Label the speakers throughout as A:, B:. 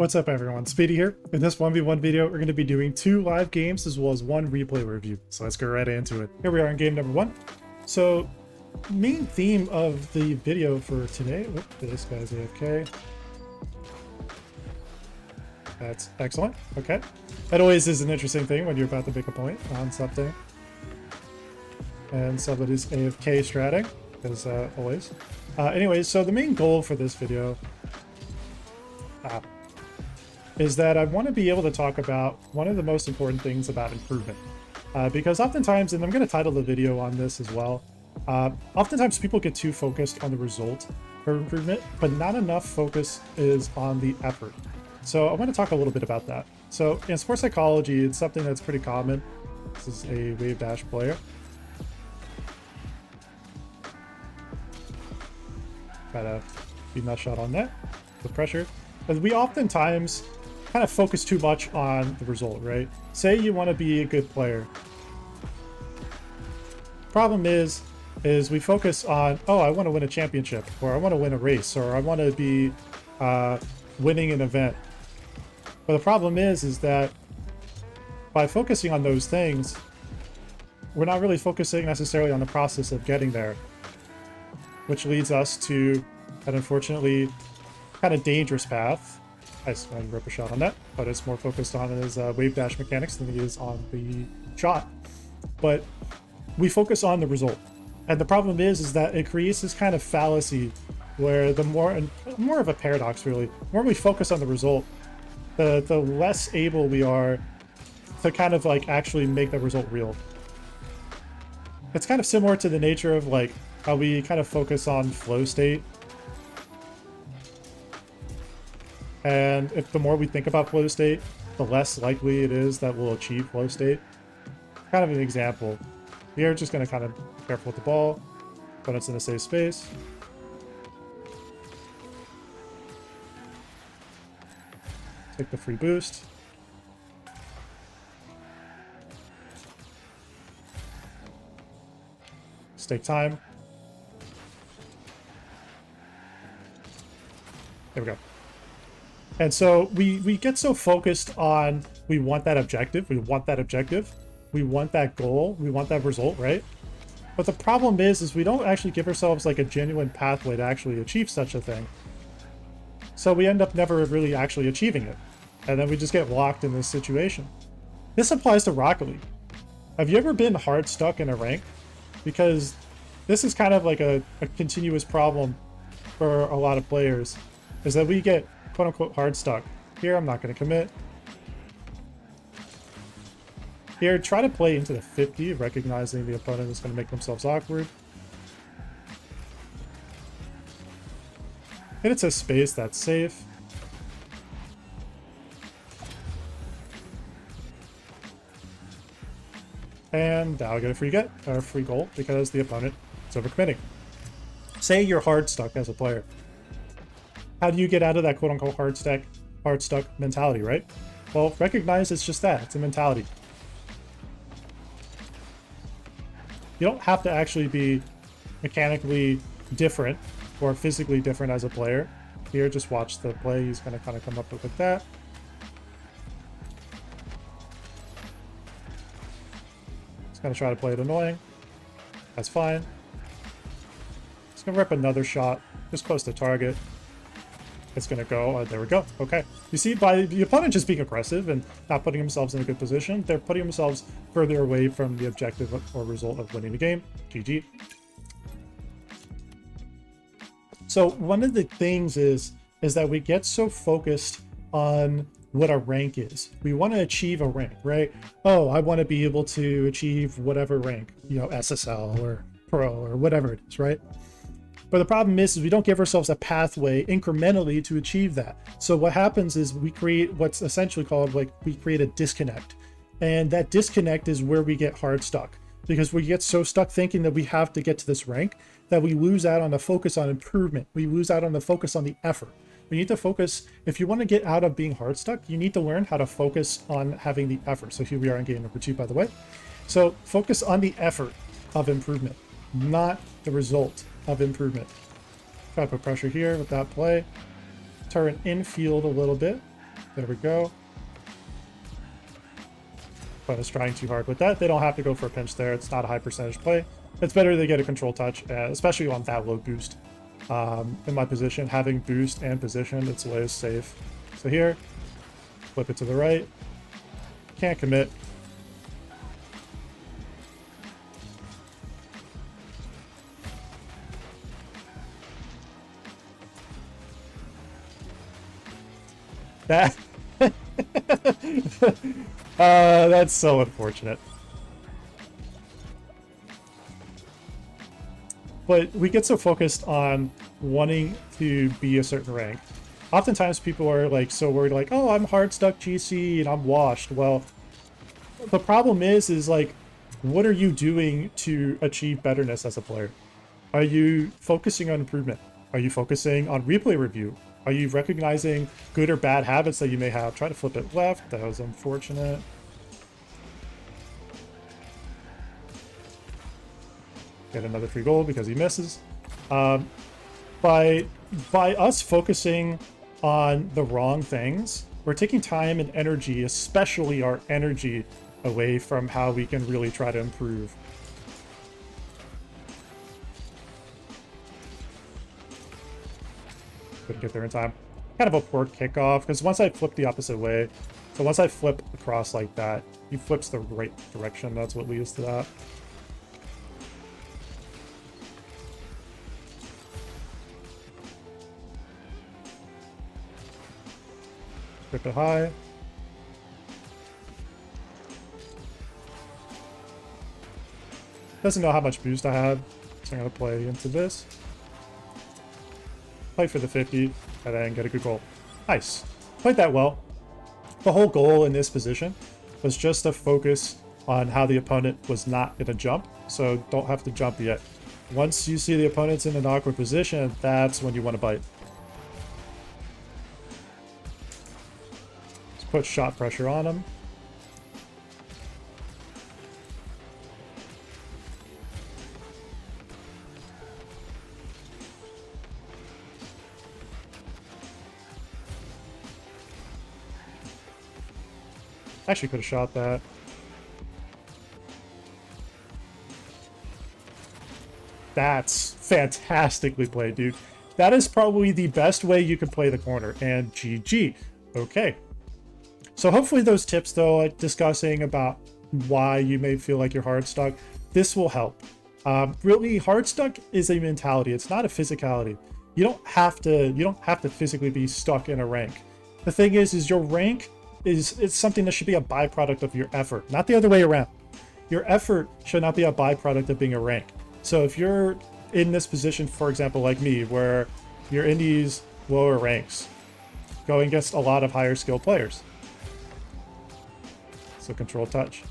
A: What's up everyone, Speedy here. In this 1v1 video, we're going to be doing 2 live games as well as 1 replay review. So let's go right into it. Here we are in game number 1. So, main theme of the video for today, this guy's AFK. That's excellent, okay. That always is an interesting thing when you're about to make a point on something. And somebody's AFK stratting, as always. Anyways, so the main goal for this video is that I want to be able to talk about one of the most important things about improvement. Because oftentimes, and I'm going to title the video on this as well, oftentimes people get too focused on the result for improvement, but not enough focus is on the effort. So I want to talk a little bit about that. So in sports psychology, it's something that's pretty common. This is a wave dash player. Got a feed that shot on net with pressure. But we oftentimes kind of focus too much on the result, right? Say you want to be a good player. Problem is we focus on, oh, I want to win a championship, or I want to win a race, or I want to be winning an event. But the problem is that by focusing on those things, we're not really focusing necessarily on the process of getting there, which leads us to an unfortunately kind of dangerous path. Nice, and rip a shot on that, but it's more focused on his wave dash mechanics than it is on the shot. But we focus on the result, and the problem is that it creates this kind of fallacy where the more of a paradox really, the more we focus on the result, the less able we are to kind of like actually make the result real. It's kind of similar to the nature of like how we kind of focus on flow state. And if the more we think about flow state, the less likely it is that we'll achieve flow state. Kind of an example. We're just going to kind of be careful with the ball, but it's in a safe space. Take the free boost. Let's take time. There we go. And so we get so focused on, we want that objective, we want that goal, we want that result, right? But the problem is we don't actually give ourselves like a genuine pathway to actually achieve such a thing. So we end up never really actually achieving it. And then we just get locked in this situation. This applies to Rocket League. Have you ever been hard stuck in a rank? Because this is kind of like a continuous problem for a lot of players, is that we get quote-unquote hard stuck. Here, I'm not going to commit. Here, try to play into the 50, recognizing the opponent is going to make themselves awkward. And it's a space that's safe. And now I get a free goal because the opponent is overcommitting. Say you're hard stuck as a player. How do you get out of that quote-unquote hard stuck mentality, right? Well, recognize it's just that. It's a mentality. You don't have to actually be mechanically different or physically different as a player. Here, just watch the play. He's going to kind of come up with that. He's going to try to play it annoying. That's fine. He's going to rip another shot just close to target. It's going to go, there we go, okay. You see, by the opponent just being aggressive and not putting themselves in a good position, they're putting themselves further away from the objective or result of winning the game. GG. So one of the things is that we get so focused on what our rank is. We want to achieve a rank, right? Oh, I want to be able to achieve whatever rank, you know, SSL or Pro or whatever it is, right? But the problem is we don't give ourselves a pathway incrementally to achieve that. So what happens is we create what's essentially called, like, we create a disconnect. And that disconnect is where we get hard stuck, because we get so stuck thinking that we have to get to this rank that we lose out on the focus on improvement. We lose out on the focus on the effort. We need to focus, if you want to get out of being hard stuck, you need to learn how to focus on having the effort. So here we are in game number 2, by the way. So focus on the effort of improvement, not the result of improvement. Try to put pressure here with that play. Turn infield a little bit. There we go. But it's trying too hard with that. They don't have to go for a pinch there. It's not a high percentage play. It's better they get a control touch, especially on that low boost. In my position, having boost and position, it's way safe. So here, flip it to the right. Can't commit. That that's so unfortunate. But we get so focused on wanting to be a certain rank. Oftentimes people are like so worried, like, oh, I'm Hardstuck GC and I'm washed. Well, the problem is like, what are you doing to achieve betterness as a player? Are you focusing on improvement? Are you focusing on replay review? Are you recognizing good or bad habits that you may have? Try to flip it left. That was unfortunate. Get another free goal because he misses. By us focusing on the wrong things, we're taking time and energy, especially our energy, away from how we can really try to improve. Couldn't get there in time. Kind of a poor kickoff, because once I flip the opposite way, so once I flip across like that, he flips the right direction. That's what leads to that. Flip it high. Doesn't know how much boost I have, so I'm going to play into this. Play for the 50, and then get a good goal. Nice. Played that well. The whole goal in this position was just to focus on how the opponent was not going to jump, so don't have to jump yet. Once you see the opponent's in an awkward position, that's when you want to bite. Let's put shot pressure on him. Actually could have shot that. That's fantastically played, dude. That is probably the best way you can play the corner, and GG. Okay. So hopefully those tips, though, like discussing about why you may feel like you're hard stuck, this will help. Really, hard stuck is a mentality. It's not a physicality. You don't have to physically be stuck in a rank. The thing is your rank it's something that should be a byproduct of your effort, not the other way around. Your effort should not be a byproduct of being a rank. So if you're in this position, for example, like me, where you're in these lower ranks, going against a lot of higher skill players. So control touch.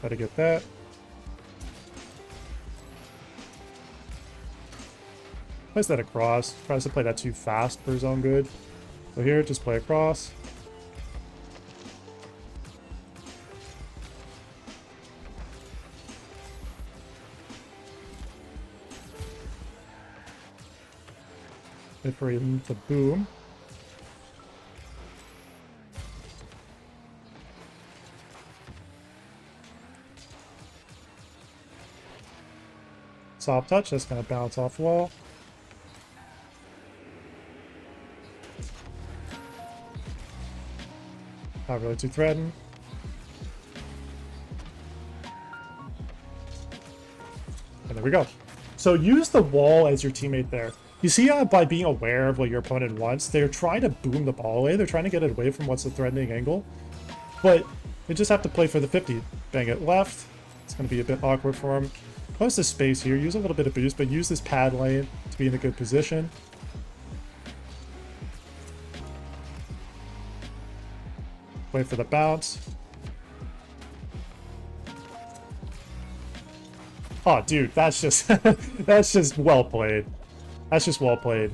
A: Gotta get that. Plays that across. Tries to play that too fast for his own good. So here, just play across. Wait for him to boom. Soft touch, that's going to bounce off wall. Not really too threatened. And there we go. So use the wall as your teammate there. You see by being aware of what your opponent wants, they're trying to boom the ball away. They're trying to get it away from what's a threatening angle. But they just have to play for the 50. Bang it left. It's going to be a bit awkward for him. Close this space here. Use a little bit of boost, but use this pad lane to be in a good position. Wait for the bounce. Oh, dude, that's just that's just well played. That's just well played.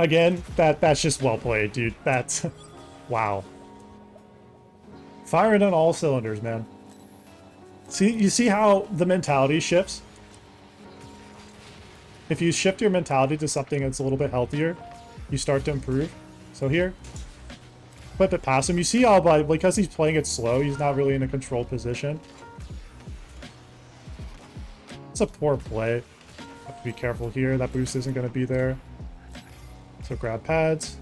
A: Again, that's just well played, dude. That's... wow. Firing on all cylinders, man. See, you see how the mentality shifts? If you shift your mentality to something that's a little bit healthier, you start to improve. So here, flip it past him. You see how, because he's playing it slow, he's not really in a controlled position. It's a poor play. Have to be careful here. That boost isn't going to be there. So grab pads.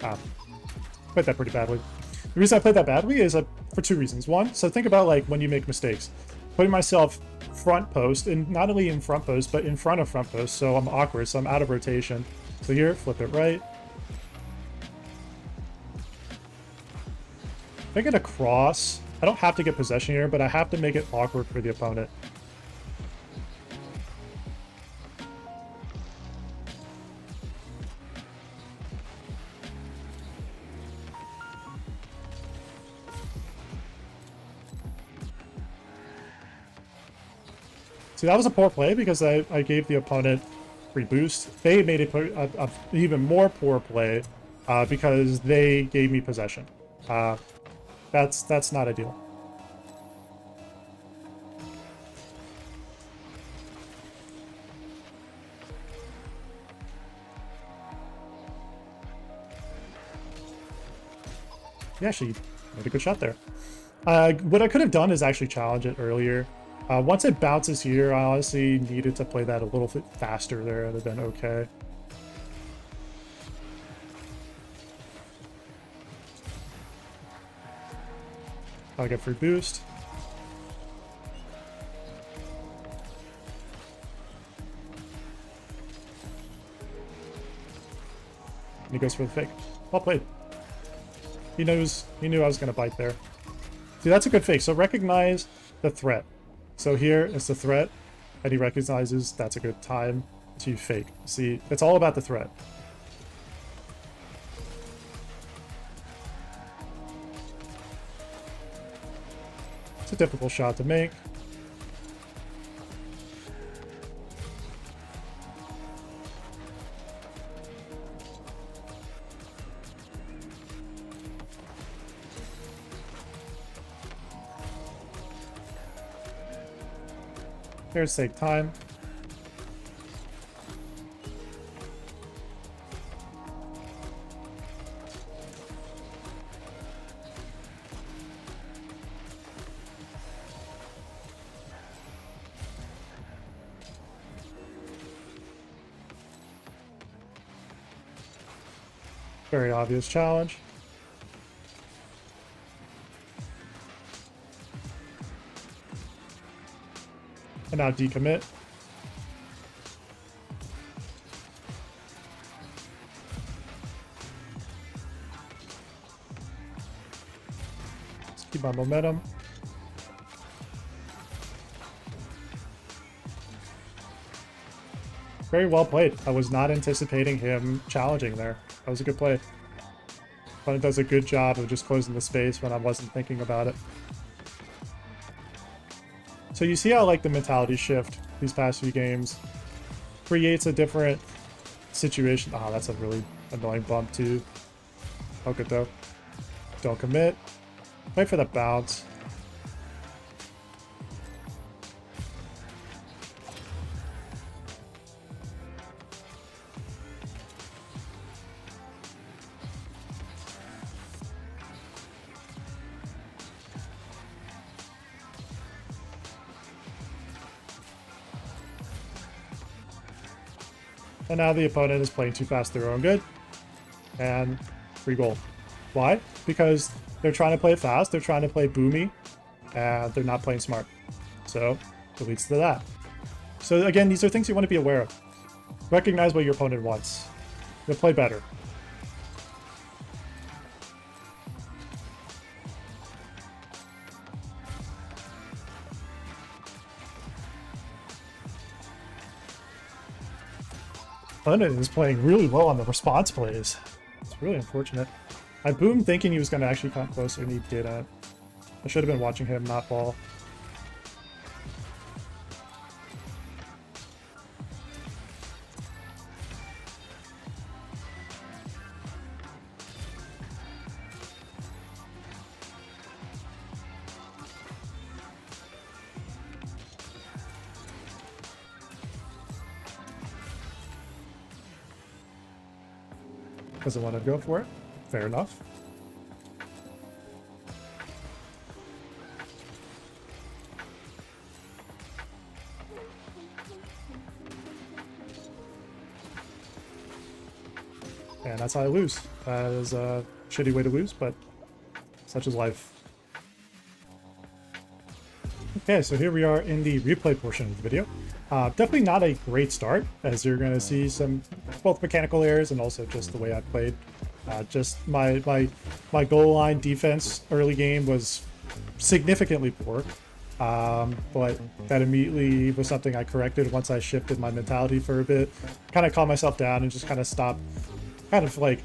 A: Played that pretty badly. The reason I played that badly is for two reasons. One, so think about like when you make mistakes. Putting myself front post, and not only in front post, but in front of front post, so I'm awkward, so I'm out of rotation. So here, flip it right. If I get a cross, I don't have to get possession here, but I have to make it awkward for the opponent. See, that was a poor play because I gave the opponent free boost. They made it an even more poor play because they gave me possession. That's not ideal. Yeah, actually made a good shot there. What I could have done is actually challenge it earlier. Once it bounces here, I honestly needed to play that a little bit faster there. It would have been okay. I'll get free boost. And he goes for the fake. Well played. He knew I was going to bite there. See, that's a good fake. So recognize the threat. So here is the threat, and he recognizes that's a good time to fake. See, it's all about the threat. It's a difficult shot to make. Here's take time. Very obvious challenge. And now decommit. Let's keep my momentum. Very well played. I was not anticipating him challenging there. That was a good play. Opponent does a good job of just closing the space when I wasn't thinking about it. So you see how like the mentality shift these past few games creates a different situation. Ah, that's a really annoying bump too. Oh, good though. Don't commit. Wait for the bounce. And now the opponent is playing too fast their own good. And free goal. Why? Because they're trying to play it fast, they're trying to play boomy, and they're not playing smart. So it leads to that. So again, these are things you want to be aware of. Recognize what your opponent wants. They'll play better. Opponent is playing really well on the response plays. It's really unfortunate. I boomed thinking he was going to actually come closer, and he didn't. I should have been watching him not ball. Doesn't want to go for it. Fair enough. And that's how I lose. That is a shitty way to lose, but such is life. Okay, so here we are in the replay portion of the video. Definitely not a great start, as you're going to see some both mechanical errors and also just the way I played. Just my goal line defense early game was significantly poor, but that immediately was something I corrected once I shifted my mentality for a bit. Kind of calmed myself down and just kind of stopped kind of like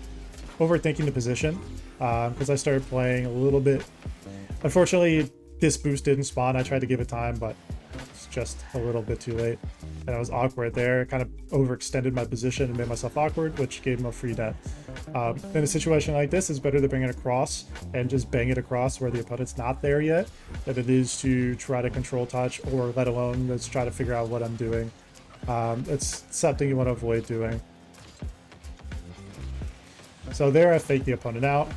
A: overthinking the position, because I started playing a little bit. Unfortunately, this boost didn't spawn. I tried to give it time, but it's just a little bit too late. And I was awkward there. Kind of overextended my position and made myself awkward, which gave him a free net. In a situation like this, it's better to bring it across and just bang it across where the opponent's not there yet than it is to try to control touch, or let alone let's try to figure out what I'm doing. It's something you want to avoid doing. So there I faked the opponent out.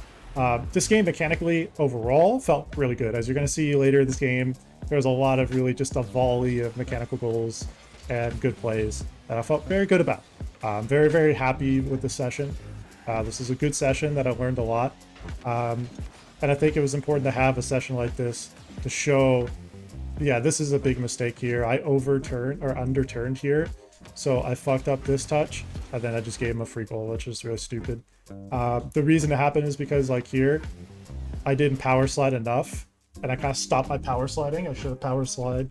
A: This game mechanically overall felt really good. As you're going to see later this game, there's a lot of really just a volley of mechanical goals and good plays that I felt very good about. I'm very, very happy with this session. This is a good session that I learned a lot. And I think it was important to have a session like this to show, yeah, this is a big mistake here. I overturned or underturned here. So I fucked up this touch, and then I just gave him a free goal, which is really stupid. The reason it happened is because, like here, I didn't power slide enough, and I kind of stopped my power sliding. I should have power slid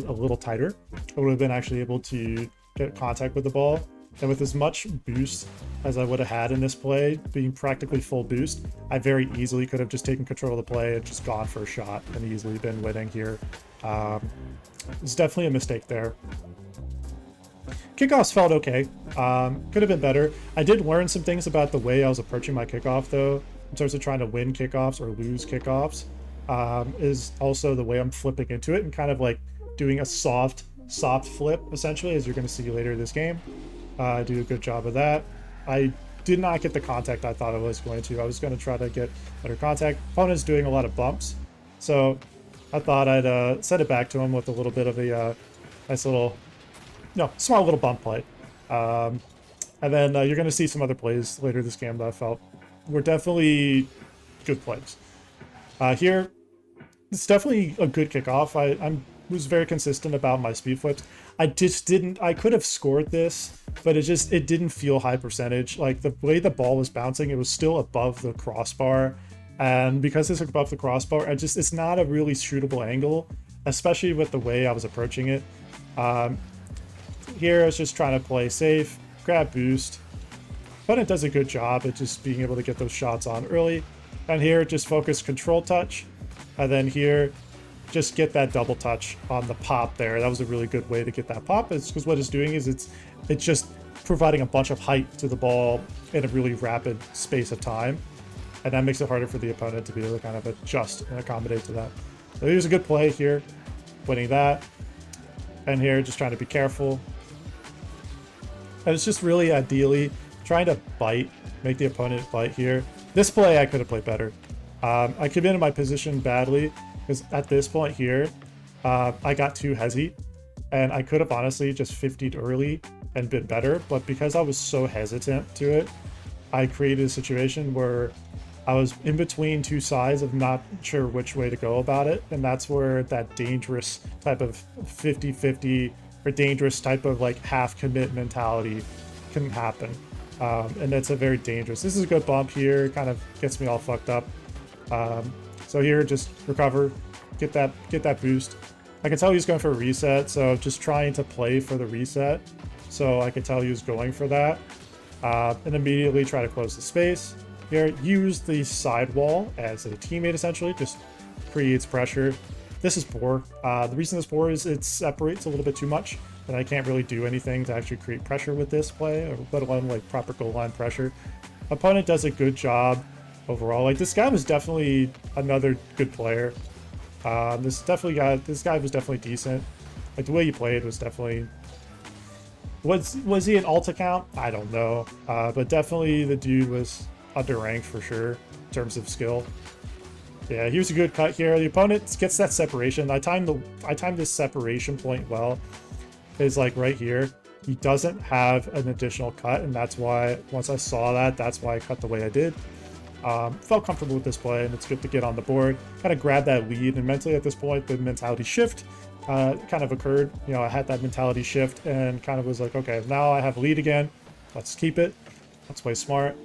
A: a little tighter. I would have been actually able to get contact with the ball. And with as much boost as I would have had in this play, being practically full boost, I very easily could have just taken control of the play and just gone for a shot and easily been winning here. It's definitely a mistake there. Kickoffs felt okay. Could have been better. I did learn some things about the way I was approaching my kickoff, though, in terms of trying to win kickoffs or lose kickoffs. Is also the way I'm flipping into it and kind of like doing a soft flip, essentially, as you're going to see later in this game. I do a good job of that. I did not get the contact I thought I was going to. I was going to try to get better contact. Opponent's doing a lot of bumps, so I thought I'd send it back to him with a little bit of a nice little, small little bump play. And then you're going to see some other plays later this game that I felt were definitely good plays. Here, it's definitely a good kickoff. I was very consistent about my speed flips. I could have scored this, but it didn't feel high percentage. Like the way the ball was bouncing, it was still above the crossbar. And because it's above the crossbar, it's not a really shootable angle, especially with the way I was approaching it. Here I was just trying to play safe, grab boost. Opponent does a good job at just being able to get those shots on early. And here, just focus control touch. And then here, just get that double touch on the pop there. That was a really good way to get that pop. It's because what it's doing is it's just providing a bunch of height to the ball in a really rapid space of time. And that makes it harder for the opponent to be able to kind of adjust and accommodate to that. So here's a good play here, winning that. And here, just trying to be careful. And it's just really ideally trying to bite, make the opponent bite here. This play I could have played better. I committed my position badly because at this point here, I got too hezzy, and I could have honestly just 50'd early and been better. But because I was so hesitant to it, I created a situation where I was in between two sides of not sure which way to go about it. And that's where that dangerous type of 50-50 or dangerous type of like half commit mentality can happen. And that's a very dangerous. This is a good bump here, kind of gets me all fucked up. So here, just recover, get that boost. I can tell he's going for a reset, so just trying to play for the reset. So I could tell he was going for that. And immediately try to close the space. Here, use the sidewall as a teammate, essentially, just creates pressure. This is poor. The reason this is poor is it separates a little bit too much, and I can't really do anything to actually create pressure with this play, or let alone like proper goal line pressure. Opponent does a good job overall. Like this guy was definitely another good player. This guy was definitely decent. Like the way he played was definitely Was he an alt account? I don't know. But definitely the dude was underranked for sure in terms of skill. Yeah, he was a good cut here. The opponent gets that separation. I timed this separation point well. Is like right here. He doesn't have an additional cut, and that's why once I saw that, that's why I cut the way I did. Felt comfortable with this play, and it's good to get on the board. Kind of grab that lead, and mentally at this point, the mentality shift kind of occurred. You know, I had that mentality shift and kind of was like, okay, now I have a lead again. Let's keep it. Let's play smart.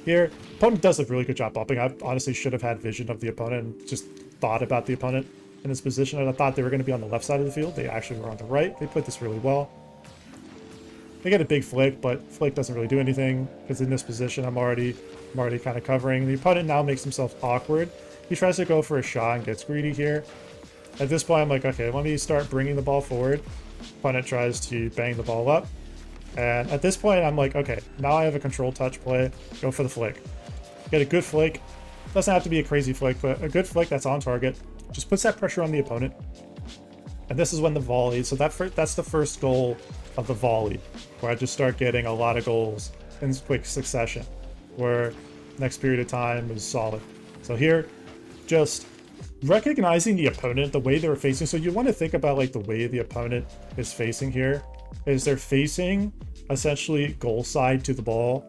A: Here, opponent does a really good job bumping. I honestly should have had vision of the opponent and just thought about the opponent in this position. And I thought they were going to be on the left side of the field. They actually were on the right. They played this really well. They get a big flick, but flick doesn't really do anything because in this position, I'm already kind of covering. The opponent now makes himself awkward. He tries to go for a shot and gets greedy here. At this point, I'm like, okay, let me start bringing the ball forward. Opponent tries to bang the ball up. And at this point, I'm like, okay, now I have a control touch play. Go for the flick. Get a good flick. Doesn't have to be a crazy flick, but a good flick that's on target. Just puts that pressure on the opponent. And this is when the volley, so that's the first goal of the volley, where I just start getting a lot of goals in quick succession, where next period of time is solid. So here, just recognizing the opponent, the way they're facing. So you want to think about like the way the opponent is facing here, is they're facing essentially goal side to the ball.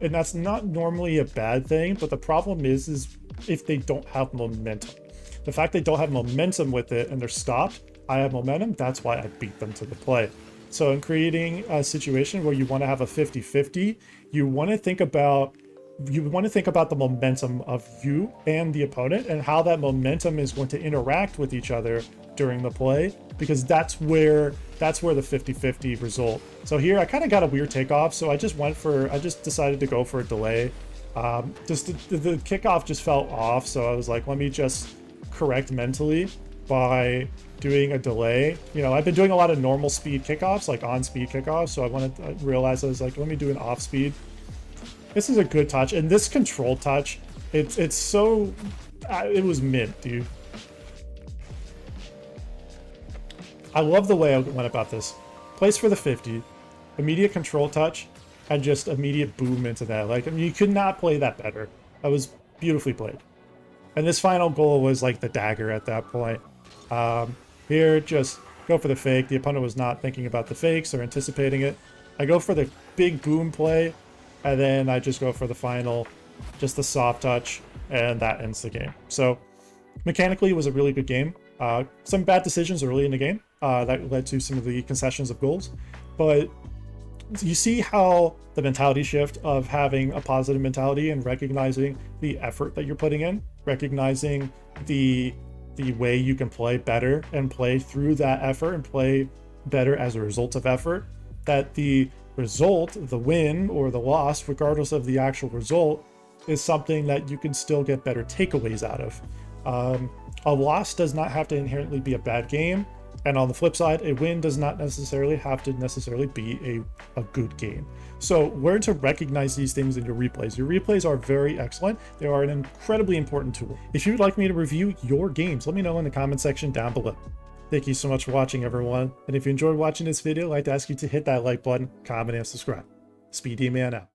A: And that's not normally a bad thing, but the problem is if they don't have momentum. The fact they don't have momentum with it and they're stopped, I have momentum, that's why I beat them to the play. So in creating a situation where you want to have a 50-50, you want to think about the momentum of you and the opponent and how that momentum is going to interact with each other during the play, because that's where the 50-50 result. So here I kind of got a weird takeoff, so I just decided to go for a delay. The kickoff just felt off, so I was like, let me just correct mentally by doing a delay. You know, I've been doing a lot of normal speed kickoffs, like on speed kickoffs, so I realized I was like, let me do an off speed. This is a good touch, and this control touch, it's so it was mint, dude. I love the way I went about this. Place for the 50, immediate control touch, and just immediate boom into that. Like, I mean, you could not play that better. That was beautifully played. And this final goal was like the dagger at that point. Here, just go for the fake. The opponent was not thinking about the fakes or anticipating it. I go for the big boom play, and then I just go for the final, just the soft touch, and that ends the game. So mechanically, it was a really good game. Some bad decisions early in the game that led to some of the concessions of goals. But you see how the mentality shift of having a positive mentality and recognizing the effort that you're putting in, recognizing the way you can play better and play through that effort and play better as a result of effort, that the result, the win or the loss, regardless of the actual result, is something that you can still get better takeaways out of. A loss does not have to inherently be a bad game. And on the flip side, a win does not necessarily have to be a good game. So learn to recognize these things in your replays. Your replays are very excellent. They are an incredibly important tool. If you would like me to review your games, let me know in the comment section down below. Thank you so much for watching, everyone. And if you enjoyed watching this video, I'd like to ask you to hit that like button, comment, and subscribe. Speedy Man out.